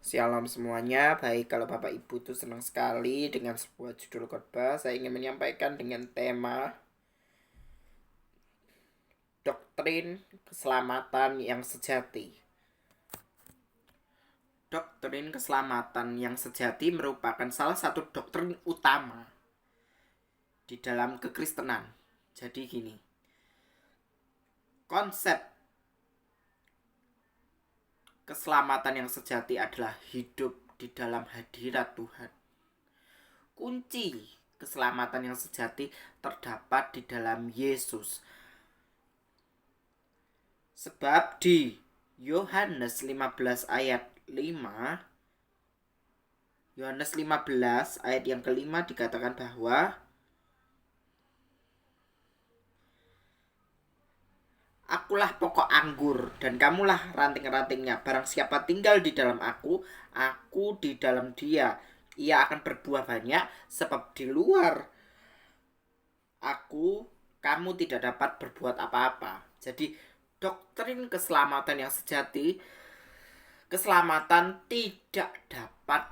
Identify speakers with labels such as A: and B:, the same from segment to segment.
A: Shalom semuanya, baik kalau Bapak Ibu tuh senang sekali dengan sebuah judul khotbah. Saya ingin menyampaikan dengan tema doktrin keselamatan yang sejati. Doktrin keselamatan yang sejati merupakan salah satu doktrin utama di dalam kekristenan. Jadi gini, konsep keselamatan yang sejati adalah hidup di dalam hadirat Tuhan. Kunci keselamatan yang sejati terdapat di dalam Yesus. Sebab di Yohanes 15 ayat 5, Yohanes 15 ayat yang kelima dikatakan bahwa Akulah pokok anggur dan kamulah ranting-rantingnya. Barang siapa tinggal di dalam aku di dalam dia. Ia akan berbuah banyak, sebab di luar aku kamu tidak dapat berbuat apa-apa. Jadi doktrin keselamatan yang sejati, keselamatan tidak dapat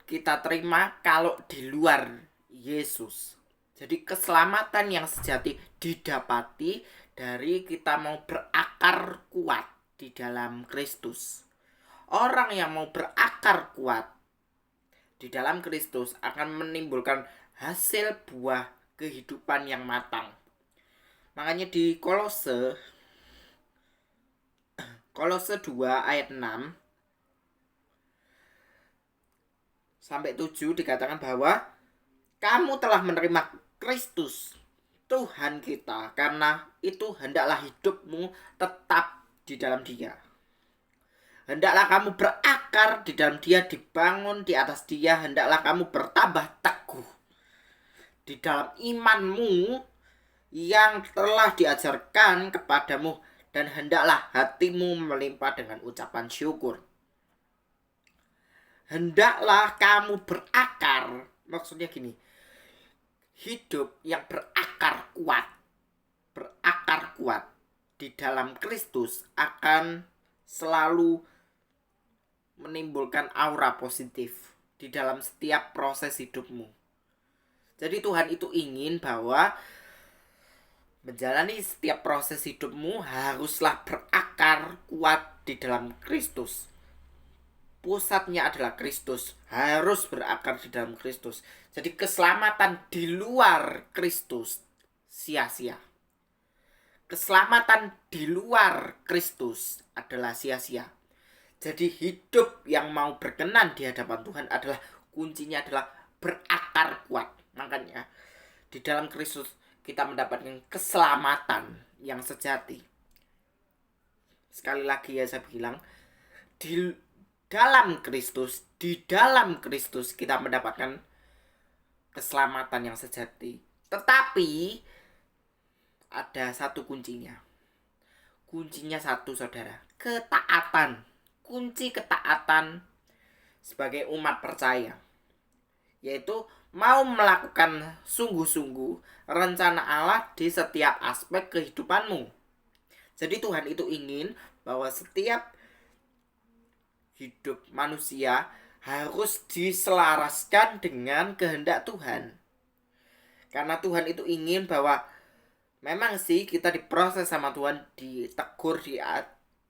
A: kita terima kalau di luar Yesus. Jadi keselamatan yang sejati didapati dari kita mau berakar kuat di dalam Kristus. Orang yang mau berakar kuat di dalam Kristus akan menimbulkan hasil buah kehidupan yang matang. Makanya di Kolose 2 ayat 6 sampai 7 dikatakan bahwa kamu telah menerima Kristus Tuhan kita, karena itu hendaklah hidupmu tetap di dalam Dia. Hendaklah kamu berakar di dalam Dia, dibangun di atas Dia. Hendaklah kamu bertambah teguh di dalam imanmu yang telah diajarkan kepadamu, dan hendaklah hatimu melimpah dengan ucapan syukur. Hendaklah kamu berakar, maksudnya gini, hidup yang berakar kuat di dalam Kristus akan selalu menimbulkan aura positif di dalam setiap proses hidupmu. Jadi Tuhan itu ingin bahwa menjalani setiap proses hidupmu haruslah berakar kuat di dalam Kristus. Pusatnya adalah Kristus, harus berakar di dalam Kristus. Jadi keselamatan di luar Kristus sia-sia. Keselamatan di luar Kristus adalah sia-sia. Jadi hidup yang mau berkenan di hadapan Tuhan adalah kuncinya adalah berakar kuat. Makanya di dalam Kristus kita mendapatkan keselamatan yang sejati. Sekali lagi ya saya bilang, di dalam Kristus kita mendapatkan keselamatan yang sejati. Tetapi ada satu kuncinya. Kuncinya satu, saudara. Ketaatan. Kunci ketaatan sebagai umat percaya, yaitu mau melakukan sungguh-sungguh rencana Allah di setiap aspek kehidupanmu. Jadi Tuhan itu ingin bahwa setiap hidup manusia harus diselaraskan dengan kehendak Tuhan. Karena Tuhan itu ingin bahwa memang sih kita diproses sama Tuhan, ditegur,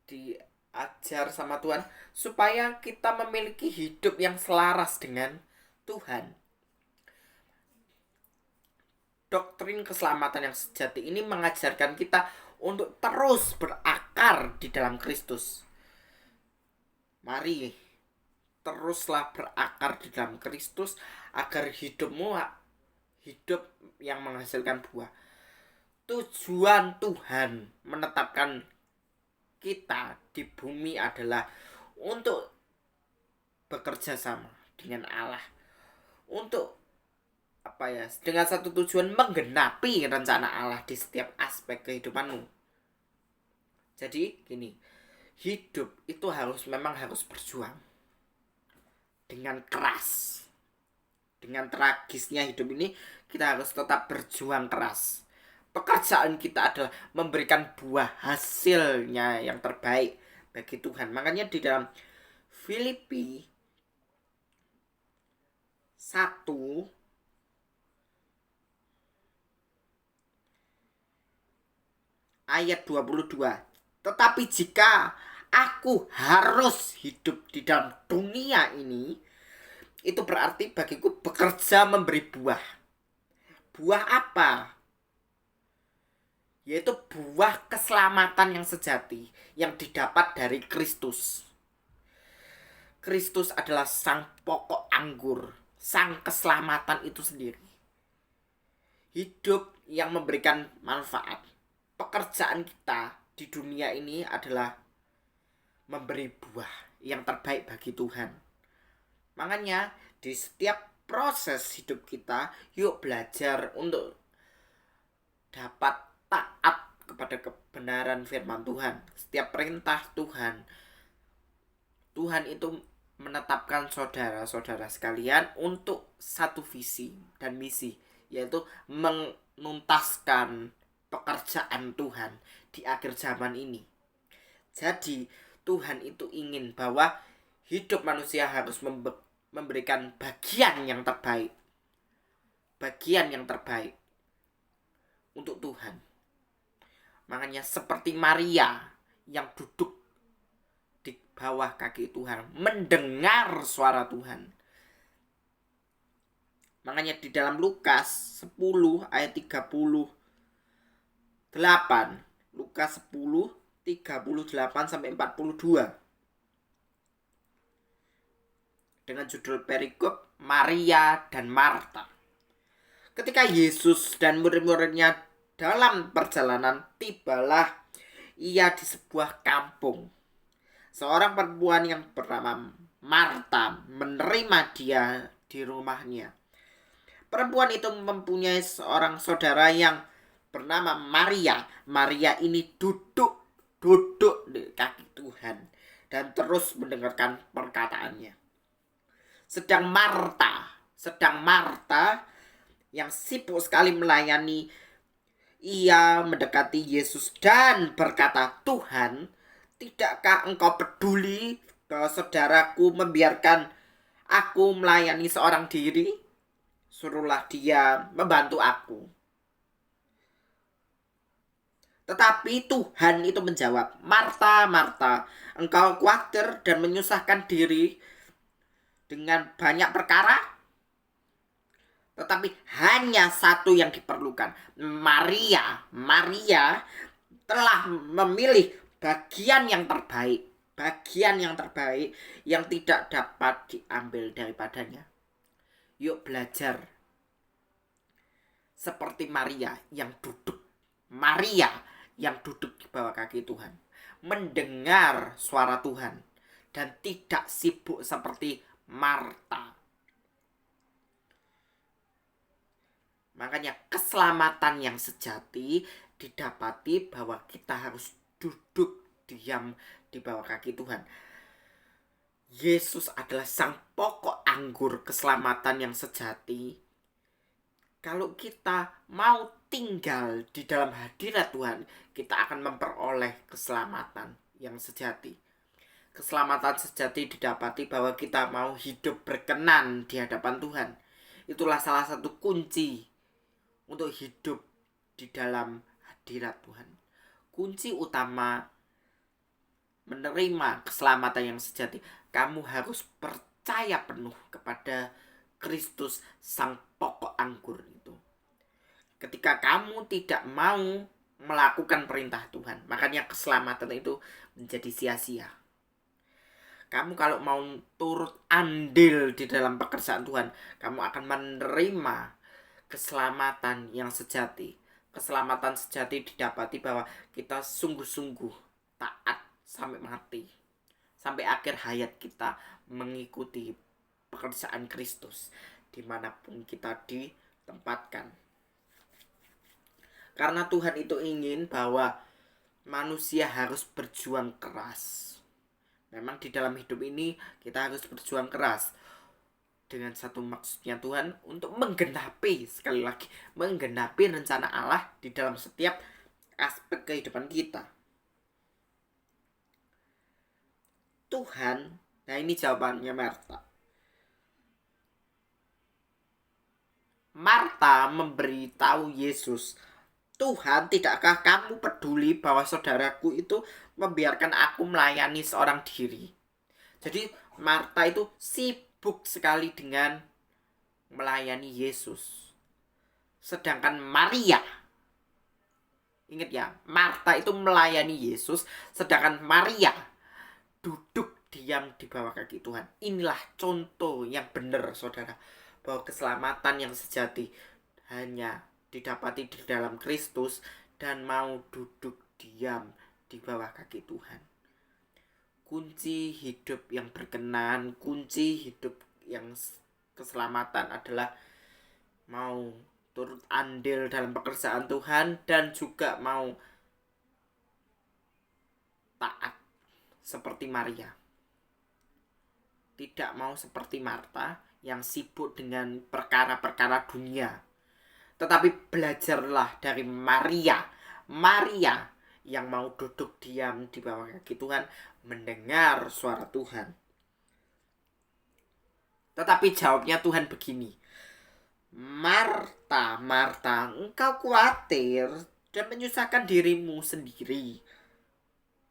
A: diajar sama Tuhan, supaya kita memiliki hidup yang selaras dengan Tuhan. Doktrin keselamatan yang sejati ini mengajarkan kita untuk terus berakar di dalam Kristus. Mari teruslah berakar di dalam Kristus agar hidupmu hidup yang menghasilkan buah. Tujuan Tuhan menetapkan kita di bumi adalah untuk bekerja sama dengan Allah, untuk dengan satu tujuan menggenapi rencana Allah di setiap aspek kehidupanmu. Jadi gini, hidup itu memang harus berjuang dengan keras. Dengan tragisnya hidup ini, kita harus tetap berjuang keras. Pekerjaan kita adalah memberikan buah hasilnya yang terbaik bagi Tuhan. Makanya di dalam Filipi 1 ayat 22. Tetapi jika aku harus hidup di dalam dunia ini, itu berarti bagiku bekerja memberi buah. Buah apa? Yaitu buah keselamatan yang sejati yang didapat dari Kristus. Kristus adalah sang pokok anggur, sang keselamatan itu sendiri. Hidup yang memberikan manfaat. Pekerjaan kita di dunia ini adalah memberi buah yang terbaik bagi Tuhan. Makanya di setiap proses hidup kita, yuk belajar untuk dapat taat kepada kebenaran firman Tuhan. Setiap perintah Tuhan, Tuhan itu menetapkan saudara-saudara sekalian untuk satu visi dan misi, yaitu menuntaskan pekerjaan Tuhan di akhir zaman ini. Jadi Tuhan itu ingin bahwa hidup manusia harus memberikan bagian yang terbaik. Bagian yang terbaik untuk Tuhan. Makanya seperti Maria yang duduk di bawah kaki Tuhan, mendengar suara Tuhan. Makanya di dalam Lukas 10 ayat 38, Lukas 10 38 sampai 42, dengan judul perikop Maria dan Marta. Ketika Yesus dan murid-muridnya dalam perjalanan, tibalah ia di sebuah kampung. Seorang perempuan yang bernama Marta menerima dia di rumahnya. Perempuan itu mempunyai seorang saudara yang bernama Maria. Maria ini duduk di kaki Tuhan dan terus mendengarkan perkataannya. Sedang Marta yang sibuk sekali melayani, ia mendekati Yesus dan berkata, "Tuhan, tidakkah engkau peduli bahwa saudaraku membiarkan aku melayani seorang diri? Suruhlah dia membantu aku." Tetapi Tuhan itu menjawab, "Marta, Marta, engkau khawatir dan menyusahkan diri dengan banyak perkara, tetapi hanya satu yang diperlukan. Maria telah memilih bagian yang terbaik yang tidak dapat diambil daripadanya." Yuk belajar seperti Maria yang duduk di bawah kaki Tuhan, mendengar suara Tuhan dan tidak sibuk seperti Marta. Makanya keselamatan yang sejati didapati bahwa kita harus duduk diam di bawah kaki Tuhan. Yesus adalah sang pokok anggur keselamatan yang sejati. Kalau kita mau tinggal di dalam hadirat Tuhan, kita akan memperoleh keselamatan yang sejati. Keselamatan sejati didapati bahwa kita mau hidup berkenan di hadapan Tuhan. Itulah salah satu kunci untuk hidup di dalam hadirat Tuhan. Kunci utama menerima keselamatan yang sejati, kamu harus percaya penuh kepada Kristus sang pokok anggur itu. Ketika kamu tidak mau melakukan perintah Tuhan, makanya keselamatan itu menjadi sia-sia. Kamu kalau mau turut andil di dalam pekerjaan Tuhan, kamu akan menerima keselamatan yang sejati. Keselamatan sejati didapati bahwa kita sungguh-sungguh taat sampai mati, sampai akhir hayat kita mengikuti pekerjaan Kristus dimanapun kita ditempatkan. Karena Tuhan itu ingin bahwa manusia harus berjuang keras. Memang di dalam hidup ini kita harus berjuang keras dengan satu maksudnya Tuhan untuk menggenapi, sekali lagi, menggenapi rencana Allah di dalam setiap aspek kehidupan kita. Tuhan Nah, ini jawabannya Marta. Marta memberitahu Yesus, Tuhan, tidakkah kamu peduli bahwa saudaraku itu membiarkan aku melayani seorang diri? Jadi Marta itu sibuk sekali dengan melayani Yesus. Sedangkan Maria, ingat ya, Marta itu melayani Yesus, sedangkan Maria duduk diam di bawah kaki Tuhan. Inilah contoh yang benar, saudara, bahwa keselamatan yang sejati hanya didapati di dalam Kristus dan mau duduk diam di bawah kaki Tuhan. Kunci hidup yang berkenan, kunci hidup yang keselamatan adalah mau turut andil dalam pekerjaan Tuhan dan juga mau taat seperti Maria. Tidak mau seperti Marta yang sibuk dengan perkara-perkara dunia. Tetapi belajarlah dari Maria. Maria yang mau duduk diam di bawah kaki Tuhan, mendengar suara Tuhan. Tetapi jawabnya Tuhan begini, Marta, Marta, engkau khawatir dan menyusahkan dirimu sendiri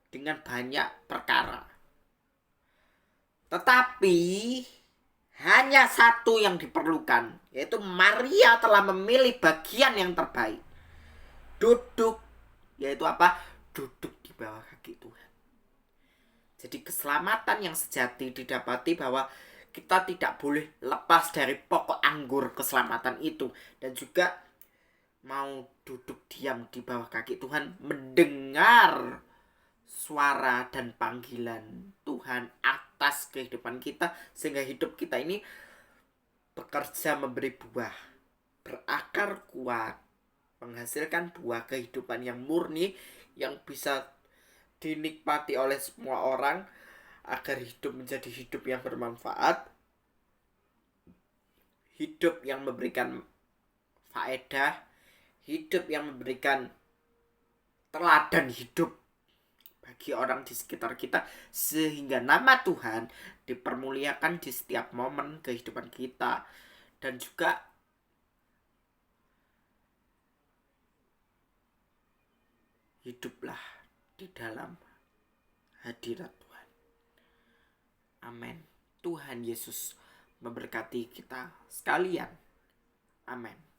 A: dengan banyak perkara. Tetapi hanya satu yang diperlukan, yaitu Maria telah memilih bagian yang terbaik. Duduk, yaitu apa? Duduk di bawah kaki Tuhan. Jadi keselamatan yang sejati didapati bahwa kita tidak boleh lepas dari pokok anggur keselamatan itu. Dan juga mau duduk diam di bawah kaki Tuhan, mendengar suara dan panggilan Tuhan atas kehidupan kita, sehingga hidup kita ini bekerja memberi buah, berakar kuat, menghasilkan buah kehidupan yang murni, yang bisa dinikmati oleh semua orang, agar hidup menjadi hidup yang bermanfaat, hidup yang memberikan faedah, hidup yang memberikan teladan hidup bagi orang di sekitar kita, sehingga nama Tuhan dipermuliakan di setiap momen kehidupan kita. Dan juga hiduplah di dalam hadirat Tuhan. Amin. Tuhan Yesus memberkati kita sekalian. Amin.